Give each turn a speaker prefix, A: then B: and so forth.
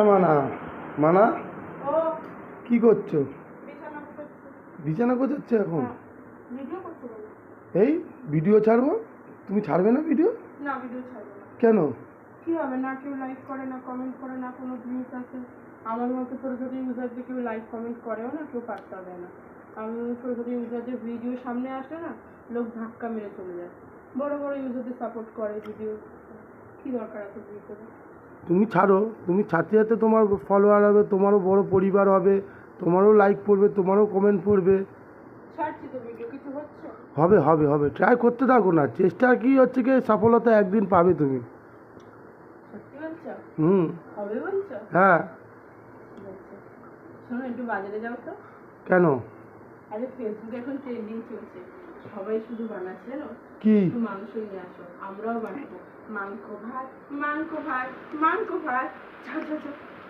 A: মানা মানা
B: ও
A: কি করছো?
B: বিছানা গুছাচ্ছি।
A: বিছানা গোছাচ্ছো এখন?
B: হ্যাঁ, ভিডিও করছো কেন?
A: এই ভিডিও ছাড়বো, তুমি ছাড়বে না ভিডিও?
B: না, ভিডিও ছাড়বো না।
A: কেন?
B: কি হবে, না কেউ লাইক করে, না কমেন্ট করে, না কোনো ভিউজ আছে। আমার মতো ছোটো ছোটো ইউজারদের কেউ লাইক কমেন্ট করেও না, কেউ পাত্তা দেয় না। আমি ছোটো ছোটো ইউজারদের ভিডিও সামনে আসলে না, লোক ধাক্কা মেরে চলে যায়। বড় বড় ইউজারদের সাপোর্ট করে ভিডিও। কি দরকার আছে ভিডিও?
A: তুমি ছাড়ো, তুমি ছাড়তে ছাড়তে তোমার ফলোয়ার হবে, তোমারও বড় পরিবার হবে, তোমারও লাইক পড়বে, তোমারও কমেন্ট পড়বে।
B: ছাড়ছি তো ভিডিও, কিছু হচ্ছে?
A: হবে হবে হবে, ট্রাই করতে থাকো না, চেষ্টা কি হচ্ছে কি সফলতা একদিন পাবে তুমি।
B: সত্যি বলছো?
A: হুম।
B: হবে বলছো?
A: হ্যাঁ।
B: শোনো, একটু বাজারে যাও তো।
A: কেন?
B: আরে ফেসবুকে এখন ট্রেন্ডিং চলছে, সবাই শুধু বানাচ্ছে জানো।
A: কি?
B: একটু মাংস নিয়ে আসো, আমরাও বানাবো। মাংস ভাত, মাংস ভাত, মাংস ভাত। যাও যাও যাও।